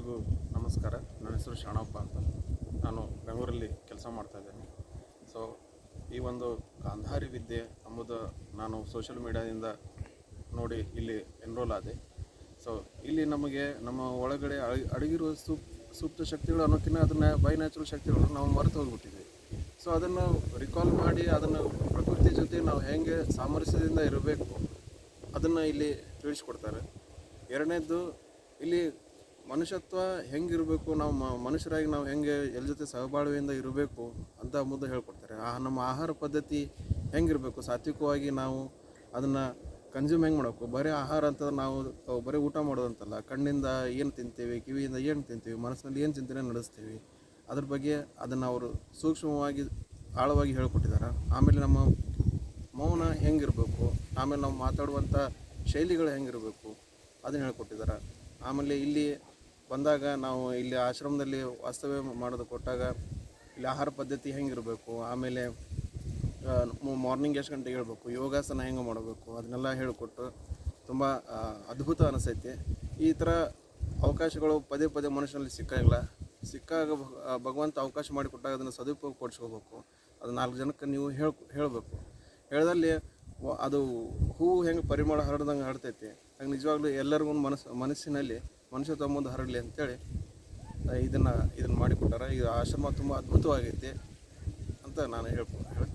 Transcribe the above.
ಎಲ್ಲರಿಗೂ ನಮಸ್ಕಾರ. ನನ್ನ ಹೆಸರು ಶರಣಪ್ಪ ಅಂತ. ನಾನು ಬೆಂಗಳೂರಲ್ಲಿ ಕೆಲಸ ಮಾಡ್ತಾಯಿದ್ದೇನೆ. ಸೊ ಈ ಒಂದು ಗಾಂಧಾರಿ ವಿದ್ಯೆ ಎಂಬುದು ನಾನು ಸೋಷಿಯಲ್ ಮೀಡಿಯಾದಿಂದ ನೋಡಿ ಇಲ್ಲಿ ಎನ್ರೋಲ್ ಆದೆ. ಸೊ ಇಲ್ಲಿ ನಮಗೆ ನಮ್ಮ ಒಳಗಡೆ ಅಡಗಿರುವ ಸೂಕ್ತ ಶಕ್ತಿಗಳು ಅನ್ನೋಕ್ಕಿಂತ ಅದನ್ನು ಬೈ ನ್ಯಾಚುರಲ್ ಶಕ್ತಿಗಳು ನಾವು ಮರೆತು ಹೋಗ್ಬಿಟ್ಟಿದ್ದೀವಿ. ಸೊ ಅದನ್ನು ರಿಕಾಲ್ ಮಾಡಿ ಅದನ್ನು ಪ್ರಕೃತಿ ಜೊತೆ ನಾವು ಹೇಗೆ ಸಾಮರಸ್ಯದಿಂದ ಇರಬೇಕು ಅದನ್ನು ಇಲ್ಲಿ ತಿಳಿಸ್ಕೊಡ್ತಾರೆ. ಎರಡನೇದ್ದು, ಇಲ್ಲಿ ಮನುಷ್ಯತ್ವ ಹೆಂಗಿರಬೇಕು, ನಾವು ಮನುಷ್ಯರಾಗಿ ನಾವು ಹೆಂಗೆ ಎಲ್ಲ ಜೊತೆ ಸಹಬಾಳ್ವೆಯಿಂದ ಇರಬೇಕು ಅಂತ ಮುದ್ದು ಹೇಳ್ಕೊಡ್ತಾರೆ. ನಮ್ಮ ಆಹಾರ ಪದ್ಧತಿ ಹೆಂಗಿರಬೇಕು, ಸಾತ್ವಿಕವಾಗಿ ನಾವು ಅದನ್ನು ಕನ್ಸ್ಯೂಮ್ ಹೆಂಗೆ ಮಾಡಬೇಕು. ಬರೀ ಆಹಾರ ಅಂತ ನಾವು ಬರೀ ಊಟ ಮಾಡೋದಂತಲ್ಲ, ಕಣ್ಣಿಂದ ಏನು ತಿಂತೀವಿ, ಕಿವಿಯಿಂದ ಏನು ತಿಂತೀವಿ, ಮನಸ್ಸಿನಲ್ಲಿ ಏನು ಚಿಂತನೆ ನಡೆಸ್ತೀವಿ, ಅದ್ರ ಬಗ್ಗೆ ಅದನ್ನು ಅವರು ಸೂಕ್ಷ್ಮವಾಗಿ ಆಳವಾಗಿ ಹೇಳ್ಕೊಟ್ಟಿದ್ದಾರೆ. ಆಮೇಲೆ ನಮ್ಮ ಮೌನ ಹೆಂಗಿರಬೇಕು, ಆಮೇಲೆ ನಾವು ಮಾತಾಡುವಂಥ ಶೈಲಿಗಳು ಹೆಂಗಿರಬೇಕು ಅದನ್ನು ಹೇಳ್ಕೊಟ್ಟಿದ್ದಾರೆ. ಆಮೇಲೆ ಇಲ್ಲಿ ಬಂದಾಗ ನಾವು ಇಲ್ಲಿ ಆಶ್ರಮದಲ್ಲಿ ವಾಸ್ತವ್ಯ ಮಾಡೋದು ಕೊಟ್ಟಾಗ ಇಲ್ಲಿ ಆಹಾರ ಪದ್ಧತಿ ಹೆಂಗಿರಬೇಕು, ಆಮೇಲೆ ಮಾರ್ನಿಂಗ್ ಎಷ್ಟು ಗಂಟೆಗೆ ಹೇಳ್ಬೇಕು, ಯೋಗಾಸನ ಹೆಂಗೆ ಮಾಡಬೇಕು ಅದನ್ನೆಲ್ಲ ಹೇಳಿಕೊಟ್ಟು ತುಂಬ ಅದ್ಭುತ ಅನಿಸೈತಿ. ಈ ಥರ ಅವಕಾಶಗಳು ಪದೇ ಪದೇ ಮನುಷ್ಯನಲ್ಲಿ ಸಿಕ್ಕಾಗ ಭಗವಂತ ಅವಕಾಶ ಮಾಡಿಕೊಟ್ಟಾಗ ಅದನ್ನು ಸದುಪಯೋಗ ಪಡಿಸ್ಕೋಬೇಕು. ಅದು 4 ಜನಕ್ಕೆ ನೀವು ಹೇಳಬೇಕು. ಹೇಳ್ದಲ್ಲಿ ಅದು ಹೂವು ಹೆಂಗೆ ಪರಿಮಳ ಹರಡ್ದಂಗೆ ಹರಡ್ತೈತಿ, ಹಂಗೆ ನಿಜವಾಗ್ಲೂ ಎಲ್ಲರಿಗೂ ಮನಸ್ಸಿನಲ್ಲಿ ಮನುಷ್ಯತ್ವ ಮುಂದೆ ಹರಡಲಿ ಅಂತೇಳಿ ಇದನ್ನು ಮಾಡಿಕೊಟ್ಟಾರೆ. ಈ ಆಶ್ರಮ ತುಂಬ ಅದ್ಭುತವಾಗೈತಿ ಅಂತ ನಾನು ಹೇಳ್ತೀನಿ.